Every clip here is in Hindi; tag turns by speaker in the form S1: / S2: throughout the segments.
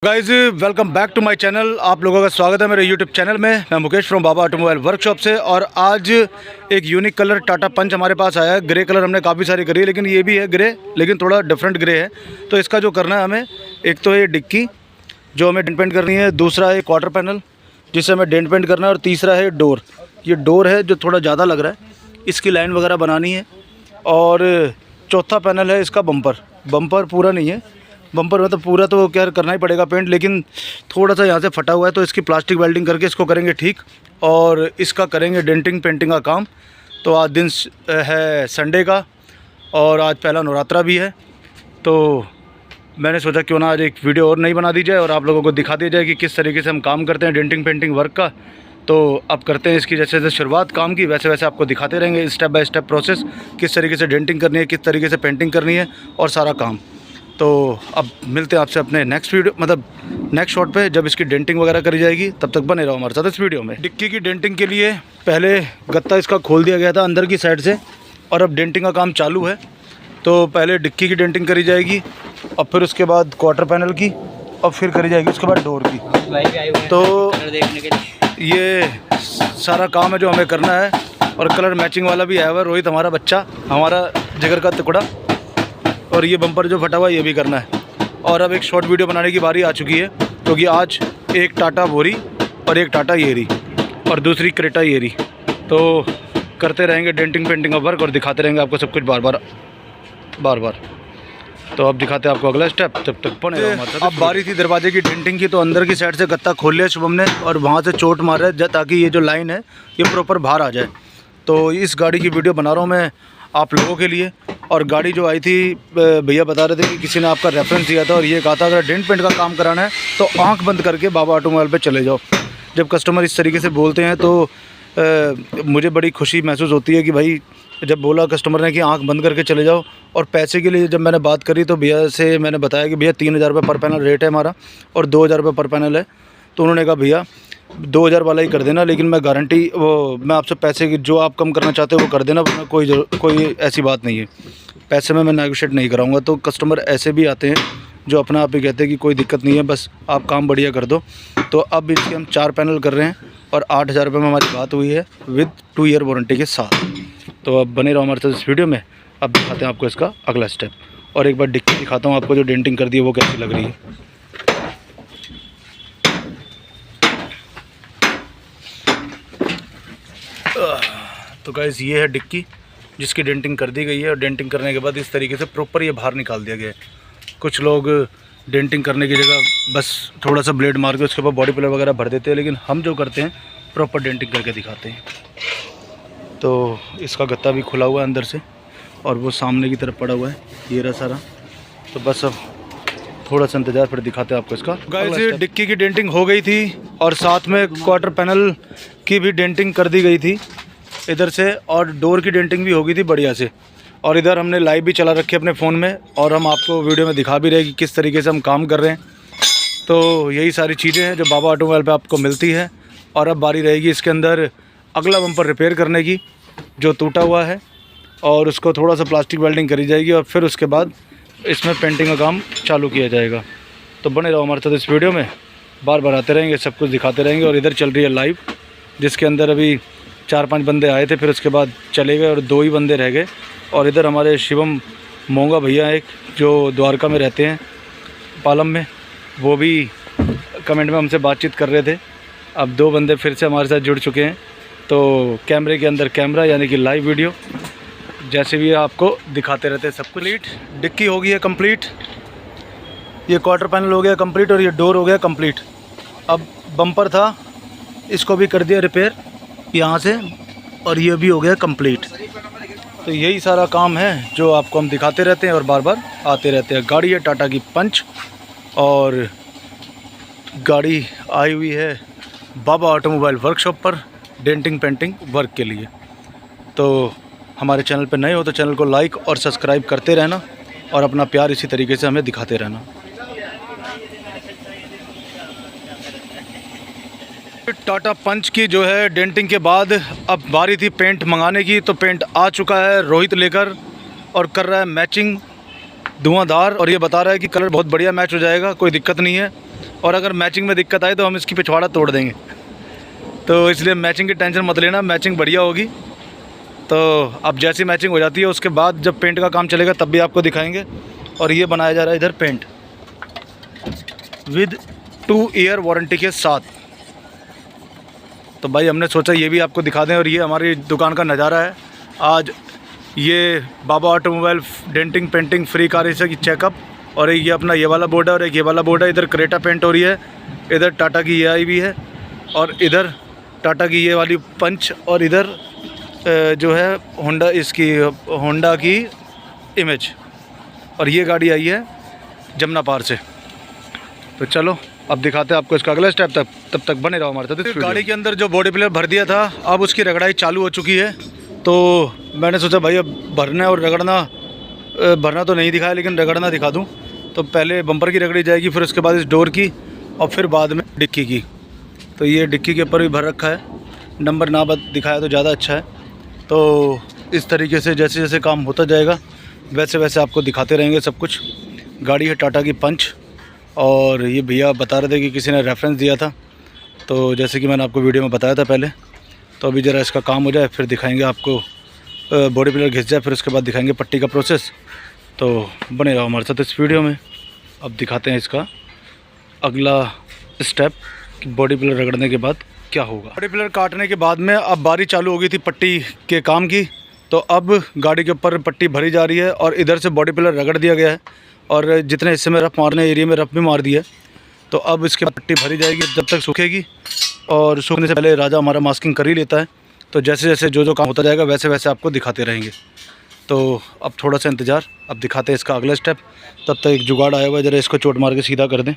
S1: Guys welcome back to my channel. आप लोगों का स्वागत है मेरे यूट्यूब चैनल में। मैं Mukesh from Baba automobile workshop से। और आज एक यूनिक कलर टाटा पंच हमारे पास आया है। ग्रे कलर हमने काफ़ी सारी करी है, लेकिन ये भी है ग्रे, लेकिन थोड़ा डिफरेंट ग्रे है। तो इसका जो करना है हमें, एक तो ये डिक्की जो हमें डेंट पेंट करनी है, दूसरा है क्वार्टर पैनल जिसे हमें डेंट पेंट करना है, और तीसरा है डोर। ये डोर है जो थोड़ा ज़्यादा लग रहा है, इसकी लाइन वगैरह बनानी है। और चौथा पैनल है इसका बम्पर पूरा नहीं है। बम्पर में तो पूरा तो क्या करना ही पड़ेगा पेंट, लेकिन थोड़ा सा यहाँ से फटा हुआ है, तो इसकी प्लास्टिक वेल्डिंग करके इसको करेंगे ठीक, और इसका करेंगे डेंटिंग पेंटिंग का काम। तो आज दिन है संडे का, और आज पहला नवरात्रा भी है, तो मैंने सोचा क्यों ना आज एक वीडियो और नई बना दी जाए और आप लोगों को दिखा दिया जाए कि किस तरीके से हम काम करते हैं डेंटिंग पेंटिंग वर्क का। तो अब करते हैं इसकी जैसे जैसे शुरुआत काम की, वैसे वैसे आपको दिखाते रहेंगे स्टेप बाय स्टेप प्रोसेस, किस तरीके से डेंटिंग करनी है, किस तरीके से पेंटिंग करनी है और सारा काम। तो अब मिलते हैं आपसे अपने नेक्स्ट वीडियो, मतलब नेक्स्ट शॉट पे, जब इसकी डेंटिंग वगैरह करी जाएगी। तब तक बने रहो हमारे साथ इस वीडियो में। डिक्की की डेंटिंग के लिए पहले गत्ता इसका खोल दिया गया था अंदर की साइड से, और अब डेंटिंग का काम चालू है। तो पहले डिक्की की डेंटिंग करी जाएगी, और फिर उसके बाद क्वार्टर पैनल की, और फिर करी जाएगी उसके बाद डोर की। तो ये सारा काम है जो हमें करना है। और कलर मैचिंग वाला भी आया हुआ है, रोहित हमारा बच्चा, हमारा जिगर का टुकड़ा। और ये बम्पर जो फटा हुआ है ये भी करना है। और अब एक शॉर्ट वीडियो बनाने की बारी आ चुकी है, क्योंकि आज एक टाटा बोरी और एक टाटा येरी और दूसरी क्रेटा येरी, तो करते रहेंगे डेंटिंग पेंटिंग का वर्क और दिखाते रहेंगे आपको सब कुछ बार बार। तो अब दिखाते हैं आपको अगला स्टेप, तब तक बने रहो। अब बारी थी दरवाजे की डेंटिंग की, तो अंदर की साइड से गत्ता खोल लिया शुभम ने, और वहाँ से चोट मार रहा है ताकि ये जो लाइन है ये प्रॉपर बाहर आ जाए। तो इस गाड़ी की वीडियो बना रहा हूँ मैं आप लोगों के लिए। और गाड़ी जो आई थी, भैया बता रहे थे कि किसी ने आपका रेफरेंस दिया था और ये कहा था अगर डेंट पेंट का काम कराना है तो आंख बंद करके बाबा ऑटोमोबाइल पे चले जाओ। जब कस्टमर इस तरीके से बोलते हैं तो मुझे बड़ी खुशी महसूस होती है कि भाई, जब बोला कस्टमर ने कि आंख बंद करके चले जाओ। और पैसे के लिए जब मैंने बात करी तो भैया से मैंने बताया कि भैया 3000 रुपये पर पैनल रेट है हमारा, और 2000 रुपये पर पैनल है। तो उन्होंने कहा भैया 2000 वाला ही कर देना, लेकिन मैं गारंटी मैं आपसे पैसे की जो आप कम करना चाहते हो वो कर देना, वरना कोई ऐसी बात नहीं है, पैसे में मैं नेगोशिएट नहीं कराऊंगा। तो कस्टमर ऐसे भी आते हैं जो अपना आप ही कहते हैं कि कोई दिक्कत नहीं है, बस आप काम बढ़िया कर दो। तो अब इसके हम 4 पैनल कर रहे हैं, और 8000 रुपये में हमारी बात हुई है विद 2 ईयर वारंटी के साथ। तो अब बने रहो हमारे साथ इस वीडियो में। अब दिखाते हैं आपको इसका अगला स्टेप, और एक बार डिक्की दिखाता हूँ आपको जो डेंटिंग कर दी है वो कैसी लग रही है। तो गाइस ये है डिक्की जिसकी डेंटिंग कर दी गई है, और डेंटिंग करने के बाद इस तरीके से प्रॉपर ये बाहर निकाल दिया गया है। कुछ लोग डेंटिंग करने की जगह बस थोड़ा सा ब्लेड मार के उसके ऊपर बॉडी कलर वगैरह भर देते हैं, लेकिन हम जो करते हैं प्रॉपर डेंटिंग करके दिखाते हैं। तो इसका गत्ता भी खुला हुआ है अंदर से, और वो सामने की तरफ पड़ा हुआ है, ये रहा सारा। तो बस अब थोड़ा सा इंतज़ार, फिर दिखाते हैं आपको इसका। गाइस डिक्की की डेंटिंग हो गई थी, और साथ में क्वार्टर पैनल की भी डेंटिंग कर दी गई थी इधर से, और डोर की डेंटिंग भी हो गई थी बढ़िया से। और इधर हमने लाइव भी चला रखी है अपने फ़ोन में, और हम आपको वीडियो में दिखा भी रहे कि किस तरीके से हम काम कर रहे हैं। तो यही सारी चीज़ें हैं जो बाबा ऑटोमोबाइल पे आपको मिलती है। और अब बारी रहेगी इसके अंदर अगला बम्पर रिपेयर करने की जो टूटा हुआ है, और उसको थोड़ा सा प्लास्टिक वेल्डिंग करी जाएगी, और फिर उसके बाद इसमें पेंटिंग का काम चालू किया जाएगा। तो बने रहो हमारे साथ इस वीडियो में, बार बार आते रहेंगे, सब कुछ दिखाते रहेंगे। और इधर चल रही है लाइव, जिसके अंदर अभी 4-5 बंदे आए थे, फिर उसके बाद चले गए और 2 ही बंदे रह गए। और इधर हमारे शिवम मोंगा भैया एक जो द्वारका में रहते हैं पालम में, वो भी कमेंट में हमसे बातचीत कर रहे थे। अब 2 बंदे फिर से हमारे साथ जुड़ चुके हैं। तो कैमरे के अंदर कैमरा, यानी कि लाइव वीडियो जैसे भी आपको दिखाते रहते हैं सब कुछ। डिक्की हो गई है कंप्लीट, ये क्वार्टर पैनल हो गया कंप्लीट, और ये डोर हो गया कंप्लीट। अब बम्पर था, इसको भी कर दिया रिपेयर यहाँ से, और ये भी हो गया कंप्लीट। तो यही सारा काम है जो आपको हम दिखाते रहते हैं और बार बार आते रहते हैं। गाड़ी है टाटा की पंच, और गाड़ी आई हुई है बाबा ऑटोमोबाइल वर्कशॉप पर डेंटिंग पेंटिंग वर्क के लिए। तो हमारे चैनल पर नए हो तो चैनल को लाइक और सब्सक्राइब करते रहना, और अपना प्यार इसी तरीके से हमें दिखाते रहना। टाटा पंच की जो है डेंटिंग के बाद अब बारी थी पेंट मंगाने की। तो पेंट आ चुका है रोहित लेकर, और कर रहा है मैचिंग धुआंधार, और ये बता रहा है कि कलर बहुत बढ़िया मैच हो जाएगा, कोई दिक्कत नहीं है। और अगर मैचिंग में दिक्कत आए तो हम इसकी पिछवाड़ा तोड़ देंगे। तो इसलिए मैचिंग की टेंशन मत लेना, मैचिंग बढ़िया होगी। तो अब जैसी मैचिंग हो जाती है उसके बाद जब पेंट का काम चलेगा तब भी आपको दिखाएंगे। और ये बनाया जा रहा है इधर पेंट विद 2 ईयर वारंटी के साथ। तो भाई हमने सोचा ये भी आपको दिखा दें। और ये हमारी दुकान का नज़ारा है आज। ये बाबा automobile denting painting free car की चेकअप। और एक ये अपना ये वाला बोर्ड है और एक ये वाला बोर्ड है। इधर क्रेटा पेंट हो रही है, इधर टाटा की ये आई भी है और इधर टाटा की ये वाली पंच और इधर जो है होंडा, इसकी होंडा की इमेज। और ये गाड़ी आई है जमुना पार से। तो चलो अब दिखाते हैं आपको इसका अगला स्टेप। तब तक बने रहो हमारे साथ। गाड़ी के अंदर जो बॉडी पिलर भर दिया था अब उसकी रगड़ाई चालू हो चुकी है। तो मैंने सोचा भाई अब भरना और रगड़ना, भरना तो नहीं दिखाया लेकिन रगड़ना दिखा दूं। तो पहले बम्पर की रगड़ी जाएगी, फिर उसके बाद इस डोर की और फिर बाद में डिक्की की। तो ये डिक्की के ऊपर भी भर रखा है, नंबर ना दिखाया तो ज़्यादा अच्छा है। तो इस तरीके से जैसे जैसे काम होता जाएगा वैसे वैसे आपको दिखाते रहेंगे सब कुछ। गाड़ी है टाटा की पंच और ये भैया बता रहे थे कि किसी ने रेफरेंस दिया था। तो जैसे कि मैंने आपको वीडियो में बताया था पहले। तो अभी ज़रा इसका काम हो जाए फिर दिखाएंगे आपको, बॉडी पिलर घिस जाए फिर उसके बाद दिखाएंगे पट्टी का प्रोसेस। तो बने रहो हमारे साथ इस वीडियो में। अब दिखाते हैं इसका अगला स्टेप कि बॉडी पिलर रगड़ने के बाद क्या होगा। बॉडी पिलर काटने के बाद में अब बारी चालू हो गई थी पट्टी के काम की। तो अब गाड़ी के ऊपर पट्टी भरी जा रही है और इधर से बॉडी पिलर रगड़ दिया गया है और जितने हिस्से में रफ मारने एरिया में रफ भी मार दिया। तो अब इसके बाद पट्टी भरी जाएगी जब तक सूखेगी। और सूखने से पहले राजा हमारा मास्किंग कर ही लेता है। तो जैसे जैसे जो काम होता जाएगा वैसे वैसे आपको दिखाते रहेंगे। तो अब थोड़ा सा इंतज़ार, अब दिखाते हैं इसका अगला स्टेप। तब तक एक जुगाड़ आया हुआ है, ज़रा इसको चोट मार के सीधा कर दें।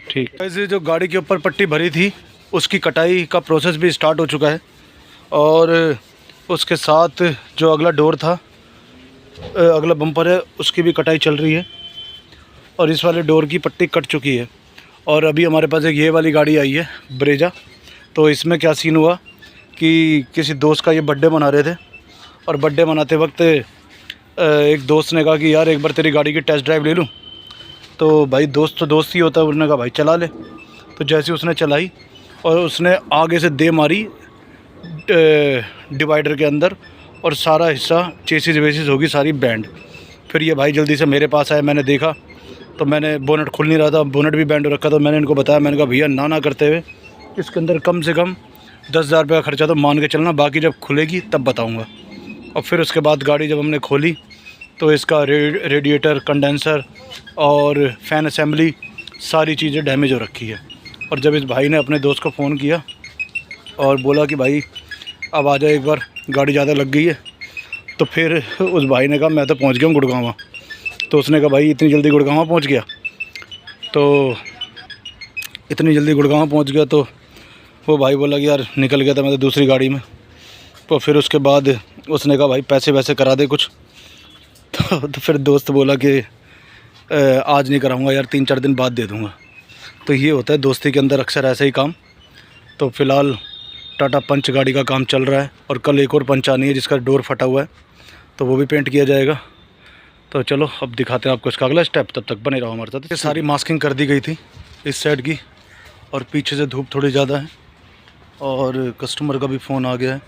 S1: ठीक, ऐसे जो गाड़ी के ऊपर पट्टी भरी थी उसकी कटाई का प्रोसेस भी स्टार्ट हो चुका है। और उसके साथ जो अगला डोर था, अगला बम्पर है, उसकी भी कटाई चल रही है। और इस वाले डोर की पट्टी कट चुकी है। और अभी हमारे पास एक ये वाली गाड़ी आई है ब्रेजा। तो इसमें क्या सीन हुआ कि किसी दोस्त का ये बर्थडे मना रहे थे और बर्थडे मनाते वक्त एक दोस्त ने कहा कि यार एक बार तेरी गाड़ी की टेस्ट ड्राइव ले लूँ। तो भाई दोस्त तो दोस्त ही होता है, उन्होंने कहा भाई चला ले। तो जैसे उसने चलाई और उसने आगे से दे मारी डिवाइडर के अंदर और सारा हिस्सा चेसिस वेसिस होगी सारी बैंड। फिर ये भाई जल्दी से मेरे पास आया, मैंने देखा तो मैंने बोनट खुल नहीं रहा था, बोनट भी बैंड हो रखा था। मैंने इनको बताया, मैंने कहा भैया ना करते हुए इसके अंदर कम से कम 10,000 रुपये का खर्चा तो मान के चलना, बाकी जब खुलेगी तब बताऊँगा। और फिर उसके बाद गाड़ी जब हमने खोली तो इसका रेडिएटर, कंडेंसर और फ़ैन असेंबली सारी चीज़ें डैमेज हो रखी है। और जब इस भाई ने अपने दोस्त को फ़ोन किया और बोला कि भाई अब आ जाए एक बार, गाड़ी ज़्यादा लग गई है, तो फिर उस भाई ने कहा मैं तो पहुंच गया हूँ गुड़गांव। तो उसने कहा भाई इतनी जल्दी गुड़गांव पहुंच गया? तो इतनी जल्दी गुड़गांव पहुंच गया तो वो भाई बोला कि यार निकल गया था मैं तो दूसरी गाड़ी में। तो फिर उसके बाद उसने कहा भाई पैसे वैसे करा दे कुछ। तो फिर दोस्त बोला कि आज नहीं कराऊंगा यार, 3-4 दिन बाद दे दूंगा। तो ये होता है दोस्ती के अंदर अक्सर ऐसा ही काम। तो फ़िलहाल टाटा पंच गाड़ी का काम चल रहा है और कल एक और पंच आनी है जिसका डोर फटा हुआ है, तो वो भी पेंट किया जाएगा। तो चलो अब दिखाते हैं आपको इसका अगला स्टेप, तब तक बने रहो हमारे साथ। ये सारी मास्किंग कर दी गई थी इस साइड की और पीछे से धूप थोड़ी ज़्यादा है और कस्टमर का भी फ़ोन आ गया है।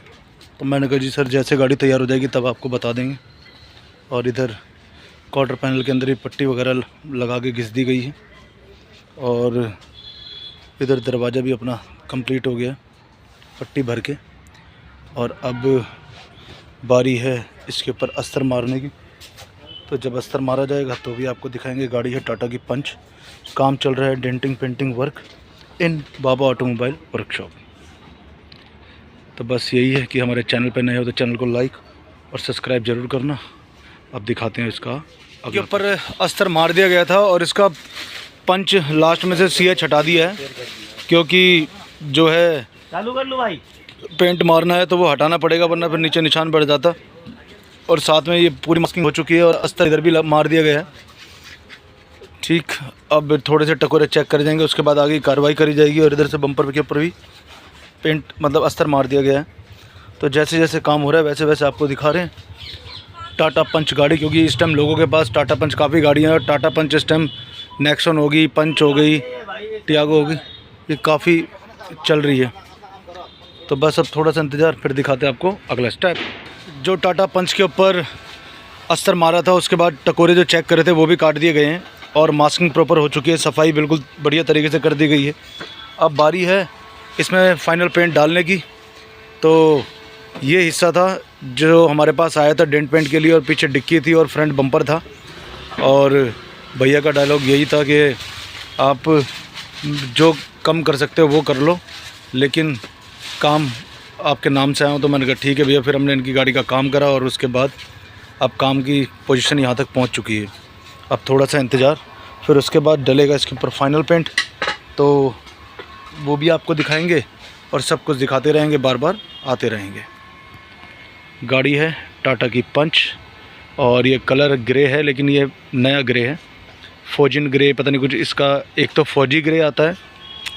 S1: तो मैंने कहा जी सर जैसे गाड़ी तैयार हो जाएगी तब आपको बता देंगे। और इधर क्वार्टर पैनल के अंदर ही पट्टी वगैरह लगा के घिस दी गई है और इधर दरवाज़ा भी अपना कंप्लीट हो गया पट्टी भर के। और अब बारी है इसके ऊपर अस्तर मारने की। तो जब अस्तर मारा जाएगा तो भी आपको दिखाएंगे। गाड़ी है टाटा की पंच, काम चल रहा है denting painting work in Baba automobile workshop. तो बस यही है कि हमारे चैनल पर नए हो तो चैनल को लाइक और सब्सक्राइब ज़रूर करना। अब दिखाते हैं इसका अगले ऊपर अस्तर मार दिया गया था और इसका पंच लास्ट में से CH हटा दिया है क्योंकि जो है
S2: चालू कर लो भाई,
S1: पेंट मारना है तो वो हटाना पड़ेगा वरना फिर नीचे निशान बढ़ जाता। और साथ में ये पूरी मास्किंग हो चुकी है और अस्तर इधर भी मार दिया गया है। ठीक, अब थोड़े से टकोरे चेक कर जाएंगे, उसके बाद आगे कार्रवाई करी जाएगी। और इधर से बम्पर के ऊपर भी पेंट मतलब अस्तर मार दिया गया है। तो जैसे जैसे काम हो रहा है वैसे वैसे आपको दिखा रहे हैं टाटा पंच गाड़ी, क्योंकि इस टाइम लोगों के पास टाटा पंच काफ़ी गाड़ियाँ हैं। टाटा पंच इस टाइम नेक्सॉन होगी, पंच हो गई, टियागो होगी, ये काफ़ी चल रही है। तो बस अब थोड़ा सा इंतज़ार, फिर दिखाते हैं आपको अगला स्टेप। जो टाटा पंच के ऊपर अस्तर मारा था, उसके बाद टकोरे जो चेक करे थे वो भी काट दिए गए हैं और मास्किंग प्रॉपर हो चुकी है, सफाई बिल्कुल बढ़िया तरीके से कर दी गई है। अब बारी है इसमें फ़ाइनल पेंट डालने की। तो ये हिस्सा था जो हमारे पास आया था डेंट पेंट के लिए, और पीछे डिक्की थी और फ्रंट बम्पर था। और भैया का डायलॉग यही था कि आप जो कम कर सकते हो वो कर लो, लेकिन काम आपके नाम से आया हूँ। तो मैंने कहा ठीक है भैया। फिर हमने इनकी गाड़ी का काम करा और उसके बाद अब काम की पोजीशन यहाँ तक पहुँच चुकी है। अब थोड़ा सा इंतज़ार, फिर उसके बाद डलेगा इसके ऊपर फाइनल पेंट। तो वो भी आपको दिखाएंगे और सब कुछ दिखाते रहेंगे, बार बार आते रहेंगे। गाड़ी है टाटा की पंच और ये कलर ग्रे है, लेकिन ये नया ग्रे है, फौजिन ग्रे पता नहीं कुछ इसका। एक तो फौजी ग्रे आता है,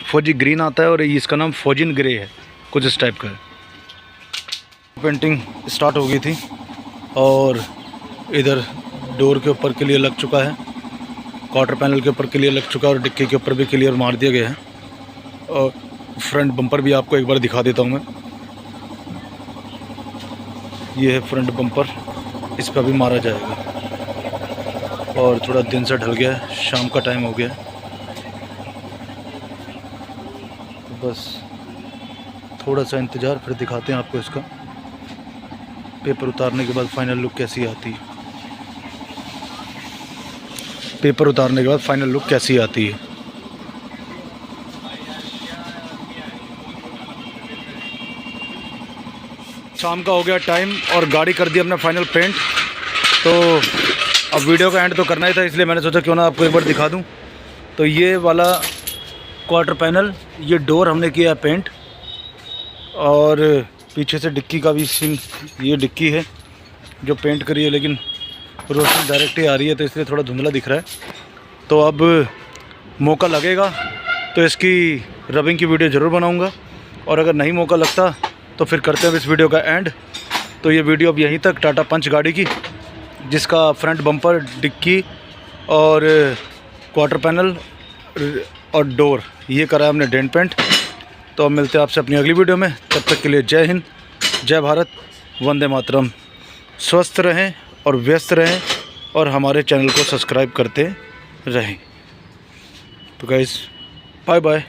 S1: फौजी ग्रीन आता है, और इसका नाम फौजिन ग्रे है, कुछ इस टाइप का है। पेंटिंग स्टार्ट हो गई थी और इधर डोर के ऊपर के लिए लग चुका है, क्वार्टर पैनल के ऊपर के लिए लग चुका है, और डिक्की के ऊपर भी क्लियर मार दिया गया है। और फ्रंट बम्पर भी आपको एक बार दिखा देता हूँ मैं। ये है फ्रंट बम्पर, इस पर भी मारा जाएगा। और थोड़ा दिन से ढल गया है, शाम का टाइम हो गया है। तो बस थोड़ा सा इंतज़ार, फिर दिखाते हैं आपको इसका पेपर उतारने के बाद फाइनल लुक कैसी आती है। पेपर उतारने के बाद फाइनल लुक कैसी आती है। शाम का हो गया टाइम और गाड़ी कर दी हमने फाइनल पेंट। तो अब वीडियो का एंड तो करना ही था, इसलिए मैंने सोचा क्यों ना आपको एक बार दिखा दूं। तो ये वाला क्वार्टर पैनल, ये डोर हमने किया है पेंट, और पीछे से डिक्की का भी सीन, ये डिक्की है जो पेंट करी है, लेकिन रोशनी डायरेक्ट ही आ रही है तो इसलिए थोड़ा धुंधला दिख रहा है। तो अब मौका लगेगा तो इसकी रबिंग की वीडियो ज़रूर बनाऊंगा, और अगर नहीं मौका लगता तो फिर करते हैं इस वीडियो का एंड। तो ये वीडियो अब यहीं तक टाटा पंच गाड़ी की, जिसका फ्रंट बम्पर, डिक्की और क्वार्टर पैनल और डोर ये करा है हमने डेंट पेंट। तो अब मिलते हैं आपसे अपनी अगली वीडियो में, तब तक के लिए जय हिंद, जय भारत, वंदे मातरम। स्वस्थ रहें और व्यस्त रहें और हमारे चैनल को सब्सक्राइब करते रहें। तो गाइस बाय बाय।